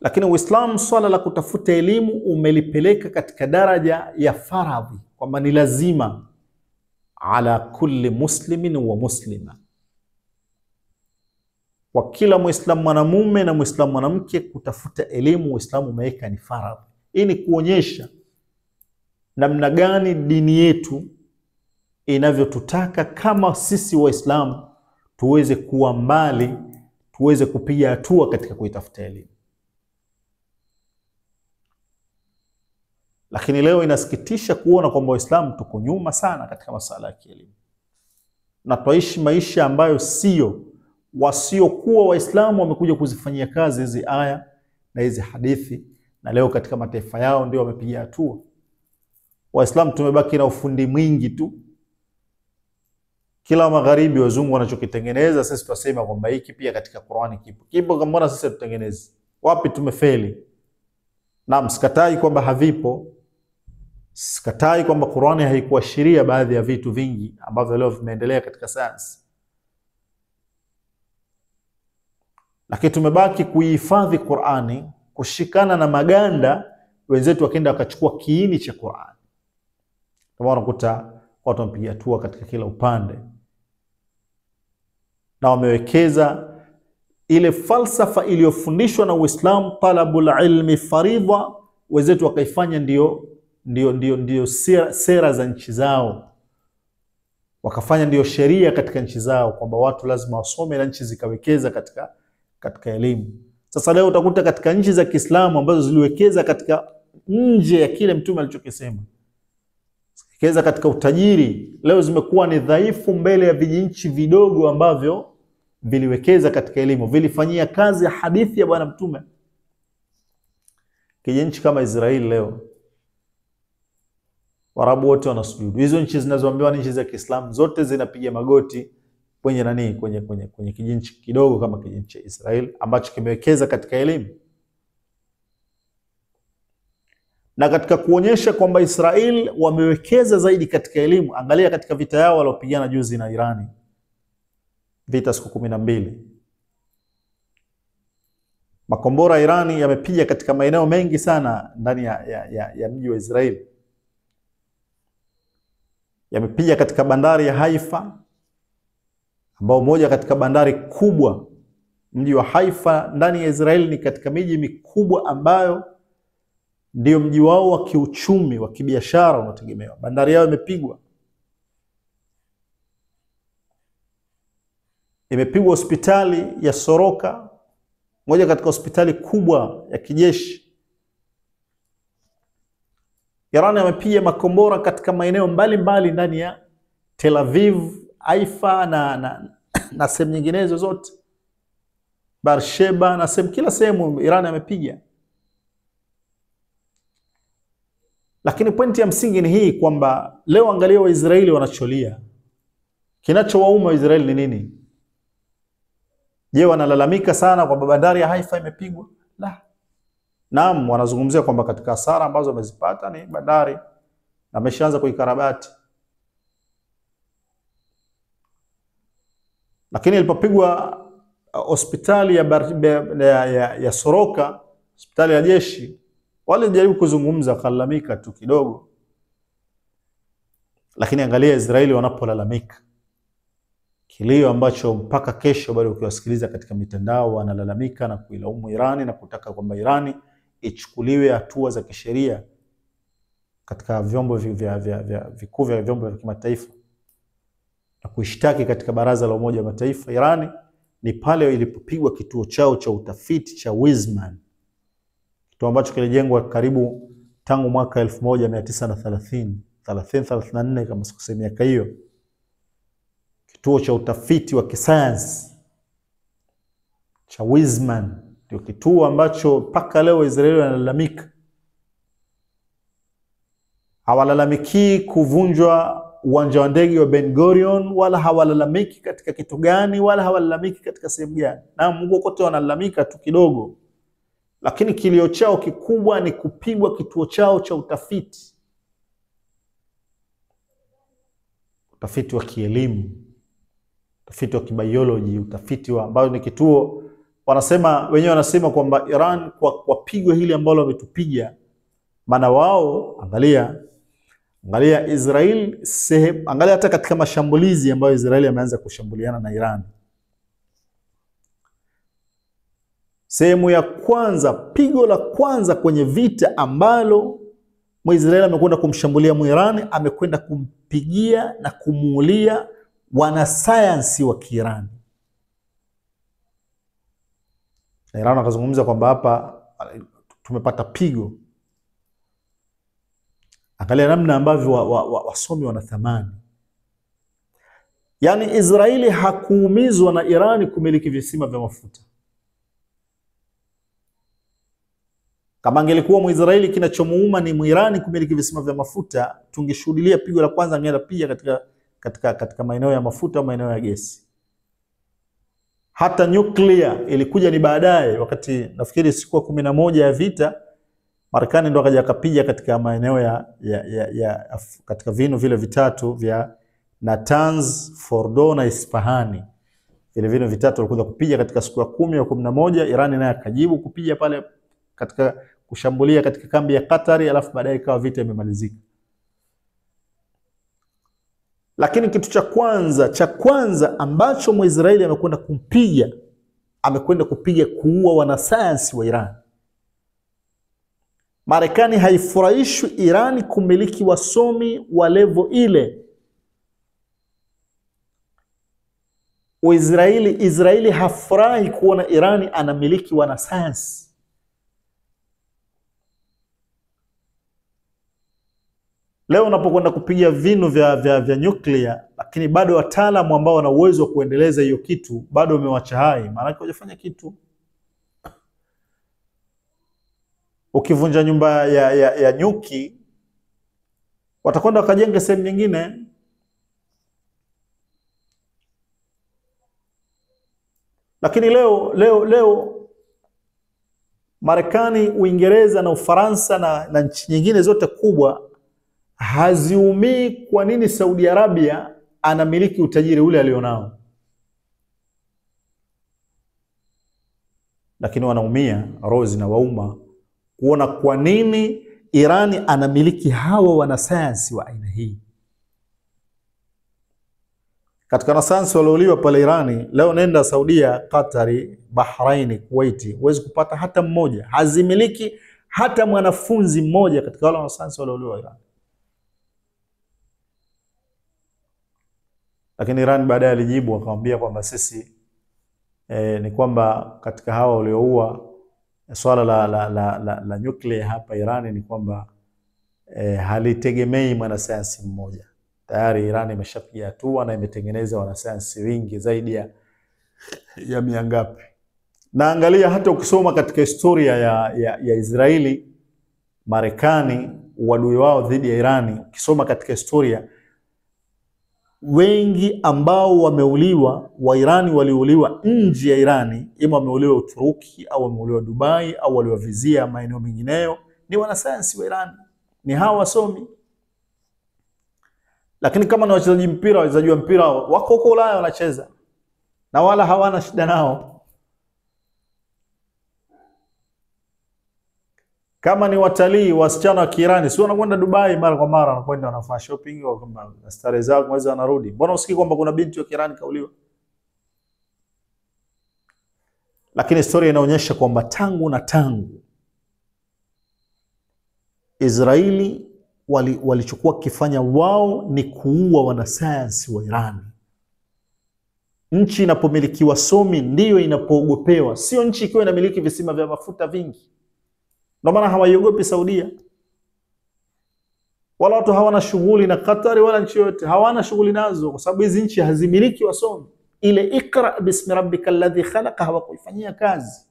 Lakini Uislamu swala la kutafuta elimu umelipeleka katika daraja ya faradhi, kwamba ni lazima ala kulli muslimin wa muslima, kwa kila Muislamu mwanamume na Muislamu mwanamke kutafuta elimu. Uislamu umeweka ni faradhi. Hii ni kuonyesha namna gani dini yetu inavyotutaka kama sisi Waislamu tuweze kuwa mbali, tuweze kupiga hatua katika kuitafuta elimu. Lakini leo inasikitisha kuona kwamba Waislamu tuko nyuma sana katika masuala ya kielimu, na twaishi maisha ambayo sio, wasiokuwa Waislamu wamekuja kuzifanyia kazi hizi aya na hizi hadithi, na leo katika mataifa yao ndio wamepiga hatua. Waislamu tumebaki na ufundi mwingi tu. Kila magharibi wazungu wanachokitengeneza sisi tutasema kwamba hiki pia katika Qur'ani kipo kama mbona sisi tutengeneze? Wapi tumefeli? Na msikatai kwamba havipo. Sikatai kwamba Qur'ani haikuashiria baadhi ya vitu vingi ambavyo leo vimeendelea katika sayansi. Lakini tumebaki kuihifadhi Qur'ani, kushikana na maganda wenzetu wakaenda wakachukua kiini cha Qur'ani. Kama unakuta watu wamepiga hatua katika kila upande, na wamewekeza ile falsafa iliyofundishwa na Uislamu, talabul ilmi faridha, wenzetu wakaifanya ndio sera za nchi zao, wakafanya ndio sheria katika nchi zao, kwamba watu lazima wasome na nchi zikawekeza katika elimu. Sasa leo utakuta katika nchi za Kiislamu ambazo ziliwekeza katika nje ya kile Mtume alichokisema, zikiwekeza katika utajiri, leo zimekuwa ni dhaifu mbele ya vijinchi vidogo ambavyo viliwekeza katika elimu, vilifanyia kazi ya hadithi ya Bwana Mtume. Kijinchi kama Israeli leo, Waarabu wote wanasujudu. Hizo nchi zinazoambiwa ni nchi za Kiislamu zote zinapiga magoti kwenye nani? Kwenye kijinchi kidogo kama kijinchi cha Israeli ambacho kimewekeza katika elimu. Na katika kuonyesha kwamba Israeli wamewekeza zaidi katika elimu, angalia katika vita yao waliopigana juzi na Irani, vita siku 12. Makombora Irani yamepiga katika maeneo mengi sana ndani ya mji wa Israeli. Yamepiga katika bandari ya Haifa, ambao moja katika bandari kubwa. Mji wa Haifa ndani ya Israeli ni katika miji mikubwa ambayo ndio mji wao wa kiuchumi, wa kibiashara unategemewa. Bandari yao imepigwa. Imepigwa hospitali ya Soroka, moja katika hospitali kubwa ya kijeshi. Iran amepiga makombora katika maeneo mbalimbali ndani ya Tel Aviv, Haifa na sehemu nyinginezo zote, Beersheba na sehemu, kila sehemu Iran amepiga. Lakini pointi ya msingi ni hii kwamba leo angalia Waisraeli wanacholia. Kinachowauma Waisraeli ni nini? Je, wanalalamika sana kwamba bandari ya Haifa imepigwa? La. Naam, wanazungumzia kwamba katika hasara ambazo wamezipata ni bandari na wameshaanza kuikarabati. Lakini ilipopigwa hospitali ya Soroka, hospitali ya jeshi, wale jaribu kuzungumza, kalalamika tu kidogo. Lakini angalia Israeli wanapolalamika, kilio ambacho mpaka kesho bado ukiwasikiliza katika mitandao wanalalamika na kuilaumu Irani na kutaka kwamba Irani ichukuliwe hatua za kisheria katika vyombo vikuu vya vyombo vya kimataifa na kuishtaki katika Baraza la Umoja wa Mataifa. Irani ni pale ilipopigwa kituo chao cha utafiti cha Weizmann, kituo ambacho kilijengwa karibu tangu mwaka 1934 kama sikusema miaka hiyo. Kituo cha utafiti wa kisayansi cha Weizmann ndio kituo ambacho mpaka leo Israeli wanalalamika. Hawalalamiki kuvunjwa uwanja wa ndege wa Ben Gurion, wala hawalalamiki katika kitu gani, wala hawalalamiki katika sehemu gani. Na Mungu kote wanalalamika tu kidogo. Lakini kilio chao kikubwa ni kupigwa kituo chao cha utafiti. Utafiti wa kielimu, utafiti wa kibiology, utafiti wa ambao ni kituo wenyewe wanasema kwamba Iran kwa pigo hili ambalo wametupiga, maana wao angalia Israel angalia hata katika mashambulizi ambayo Israeli ameanza kushambuliana na Iran. Sehemu ya kwanza, pigo la kwanza kwenye vita ambalo Mwisraeli amekwenda kumshambulia Muirani, amekwenda kumpigia na kumuulia wanasayansi wa Kiirani. Na Iran akazungumza kwamba hapa tumepata pigo. Angalia namna ambavyo wasomi wana thamani. Yaani Israeli hakuumizwa na Irani kumiliki visima vya mafuta. Kama angelikuwa Mwisraeli kinachomuuma ni Muirani kumiliki visima vya mafuta, tungeshuhudia pigo la kwanza angeenda pia katika maeneo ya mafuta au maeneo ya gesi. Hata nuclear ilikuja ni baadaye, wakati nafikiri siku 11 ya vita, Marekani ndo akaja akapiga katika maeneo ya katika vinu vile vitatu vya Natanz, Fordo na Isfahani. Vile vinu vitatu walikuja kupiga katika siku ya 10 au 11, Irani naye akajibu kupiga pale katika kushambulia katika kambi ya Qatari, alafu baadaye ikawa vita imemalizika. Lakini kitu cha kwanza ambacho Mwisraeli amekwenda kumpiga, amekwenda kupiga kuua wanasayansi wa Iran. Marekani haifurahishwi Irani kumiliki wasomi wa level ile. Israeli hafurahi kuona Irani anamiliki wanasayansi. Leo unapokwenda kupiga vinu vya nuclear, lakini bado wataalamu ambao wana uwezo wa kuendeleza hiyo kitu bado wamewacha hai, maana yake hawajafanya kitu. Ukivunja nyumba ya nyuki, watakwenda wakajenga sehemu nyingine. Lakini leo Marekani, Uingereza na Ufaransa na nchi nyingine zote kubwa haziumii kwa nini Saudi Arabia anamiliki utajiri ule alionao, lakini wanaumia roho zinawauma kuona kwa nini Irani anamiliki hawa wanasayansi wa aina hii. Katika wanasayansi waliouliwa pale Irani, leo nenda Saudia, Qatari, Bahraini, Kuwaiti, huwezi kupata hata mmoja. Hazimiliki hata mwanafunzi mmoja katika wale wanasayansi waliouliwa Irani. Lakini Iran baadaye alijibu akamwambia kwamba sisi ni kwamba katika hawa walioua, swala la nuclear hapa Irani ni kwamba halitegemei mwanasayansi mmoja. Tayari Iran imeshapiga hatua na imetengeneza wanasayansi wengi zaidi ya miangapi. Na angalia hata ukisoma katika historia ya Israeli, Marekani, uadui wao dhidi ya Irani, ukisoma katika historia, wengi ambao wameuliwa wa Irani waliuliwa nje ya Irani, ima wameuliwa Uturuki au wameuliwa Dubai au waliwavizia maeneo mengineyo, ni wanasayansi wa Irani, ni hawa wasomi. Lakini kama ni wachezaji wa mpira wako huko Ulaya wanacheza na wala hawana shida nao. Kama ni watalii wasichana wa Kiirani, si wanakwenda Dubai mara kwa mara, wanakwenda wanafanya shopping au kama starehe zao mwezi wanarudi. Mbona usikii kwamba kuna binti wa Kiirani kauliwa? Lakini historia inaonyesha kwamba tangu Israeli walichukua kifanya wao ni kuua wanasayansi wa Irani. Nchi inapomilikiwa somi ndiyo inapoogopewa, sio nchi ikiwa inamiliki visima vya mafuta vingi. Ndio maana hawaiogopi Saudia. Wala watu hawana shughuli na Qatari wala nchi yote, hawana shughuli nazo kwa sababu hizi nchi hazimiliki wasomi. Ile ikra bismi rabbikal ladhi khalaqa hawakuifanyia kazi.